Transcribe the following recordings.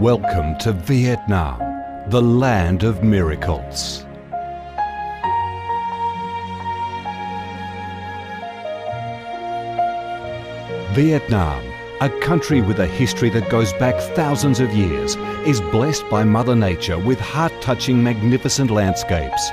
Welcome to Vietnam, the land of miracles. Vietnam, a country with a history that goes back thousands of years, is blessed by Mother Nature with heart-touching, magnificent landscapes.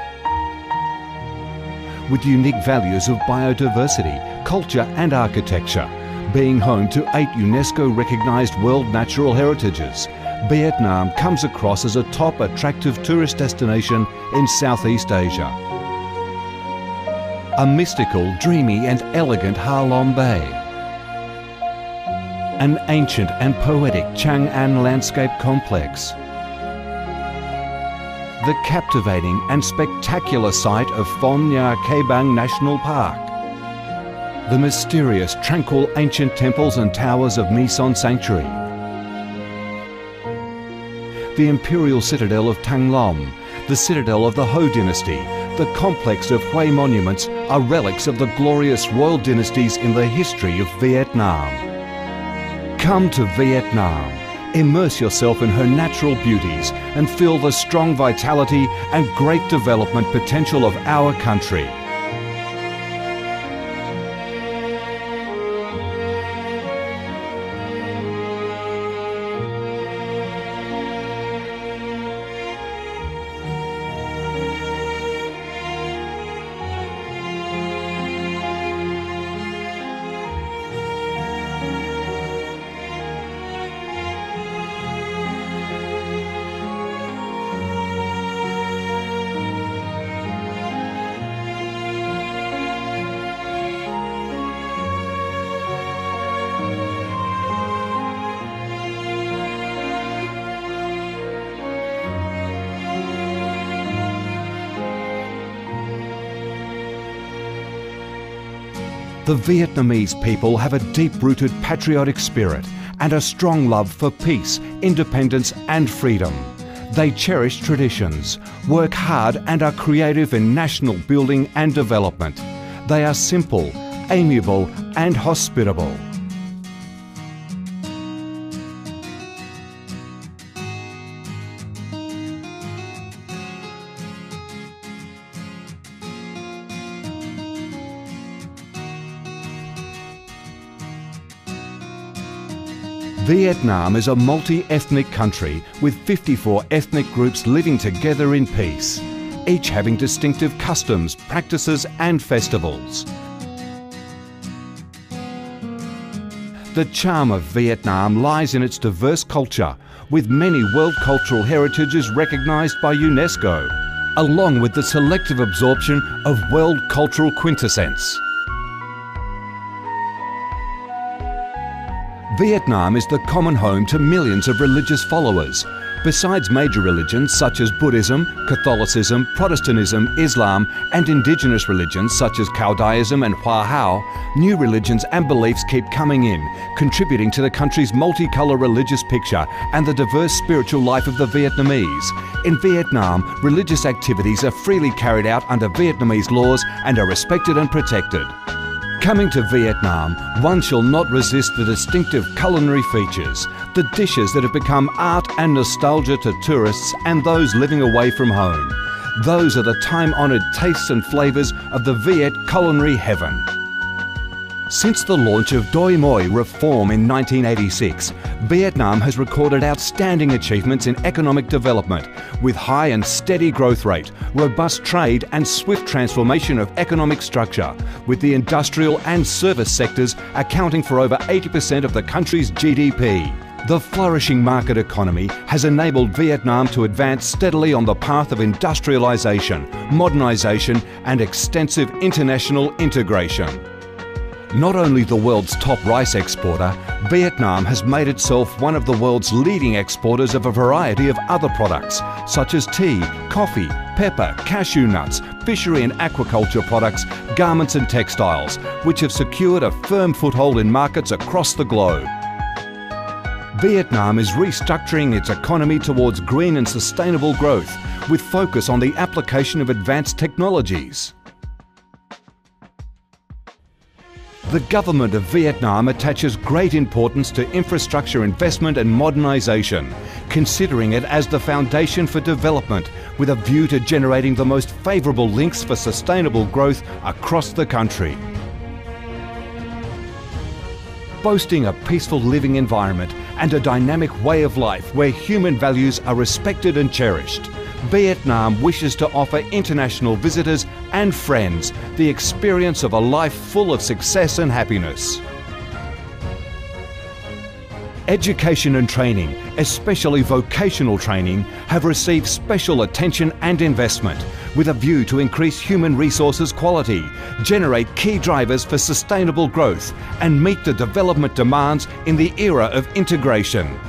With unique values of biodiversity, culture and architecture, being home to 8 UNESCO-recognised World Natural Heritages, Vietnam comes across as a top attractive tourist destination in Southeast Asia. A mystical, dreamy and elegant Ha Long Bay. An ancient and poetic Chang An landscape complex. The captivating and spectacular site of Phong Nha Ke Bang National Park. The mysterious, tranquil ancient temples and towers of My Son Sanctuary. The imperial citadel of Thăng Long, the citadel of the Ho dynasty, the complex of Hue monuments are relics of the glorious royal dynasties in the history of Vietnam. Come to Vietnam, immerse yourself in her natural beauties and feel the strong vitality and great development potential of our country. The Vietnamese people have a deep-rooted patriotic spirit and a strong love for peace, independence and freedom. They cherish traditions, work hard and are creative in national building and development. They are simple, amiable and hospitable. Vietnam is a multi-ethnic country with 54 ethnic groups living together in peace, each having distinctive customs, practices and festivals. The charm of Vietnam lies in its diverse culture, with many World Cultural Heritages recognised by UNESCO, along with the selective absorption of World Cultural Quintessence. Vietnam is the common home to millions of religious followers. Besides major religions such as Buddhism, Catholicism, Protestantism, Islam and indigenous religions such as Taoism and Hoa Hao, new religions and beliefs keep coming in, contributing to the country's multicolour religious picture and the diverse spiritual life of the Vietnamese. In Vietnam, religious activities are freely carried out under Vietnamese laws and are respected and protected. Coming to Vietnam, one shall not resist the distinctive culinary features, the dishes that have become art and nostalgia to tourists and those living away from home. Those are the time-honoured tastes and flavours of the Viet culinary heaven. Since the launch of Doi Moi reform in 1986, Vietnam has recorded outstanding achievements in economic development, with high and steady growth rate, robust trade and swift transformation of economic structure, with the industrial and service sectors accounting for over 80% of the country's GDP. The flourishing market economy has enabled Vietnam to advance steadily on the path of industrialisation, modernisation and extensive international integration. Not only the world's top rice exporter, Vietnam has made itself one of the world's leading exporters of a variety of other products, such as tea, coffee, pepper, cashew nuts, fishery and aquaculture products, garments and textiles, which have secured a firm foothold in markets across the globe. Vietnam is restructuring its economy towards green and sustainable growth, with focus on the application of advanced technologies. The government of Vietnam attaches great importance to infrastructure investment and modernisation, considering it as the foundation for development with a view to generating the most favourable links for sustainable growth across the country. Boasting a peaceful living environment and a dynamic way of life where human values are respected and cherished, Vietnam wishes to offer international visitors and friends the experience of a life full of success and happiness. Education and training, especially vocational training, have received special attention and investment with a view to increase human resources quality, generate key drivers for sustainable growth and meet the development demands in the era of integration.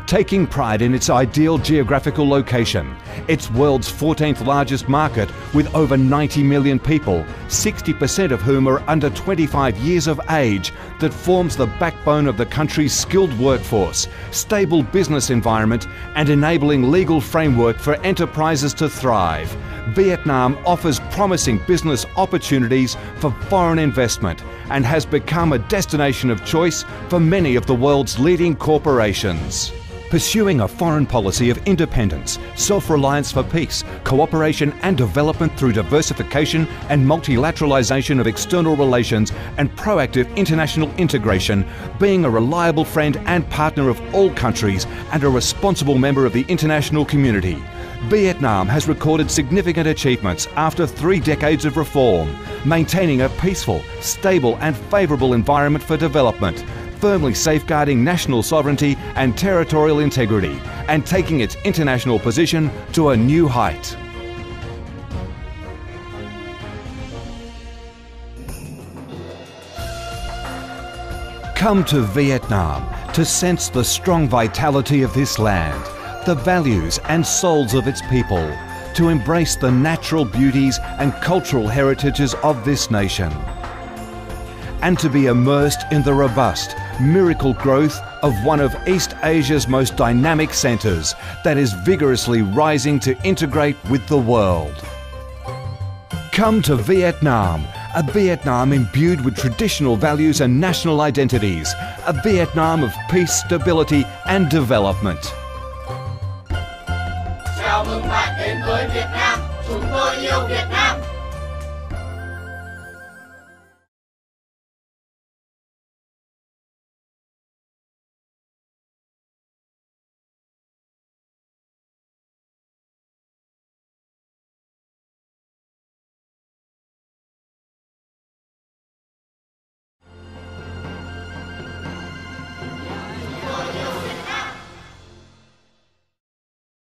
Taking pride in its ideal geographical location, its world's 14th largest market with over 90 million people, 60% of whom are under 25 years of age, that forms the backbone of the country's skilled workforce, stable business environment and enabling legal framework for enterprises to thrive, Vietnam offers promising business opportunities for foreign investment and has become a destination of choice for many of the world's leading corporations. Pursuing a foreign policy of independence, self-reliance for peace, cooperation and development through diversification and multilateralization of external relations and proactive international integration, being a reliable friend and partner of all countries and a responsible member of the international community, Vietnam has recorded significant achievements after 3 decades of reform, maintaining a peaceful, stable and favourable environment for development, firmly safeguarding national sovereignty and territorial integrity, and taking its international position to a new height. Come to Vietnam to sense the strong vitality of this land, the values and souls of its people, to embrace the natural beauties and cultural heritages of this nation, and to be immersed in the robust, miracle growth of one of East Asia's most dynamic centres that is vigorously rising to integrate with the world. Come to Vietnam, a Vietnam imbued with traditional values and national identities, a Vietnam of peace, stability and development. Chào mừng bạn đến với Việt Nam, chúng tôi yêu Việt Nam.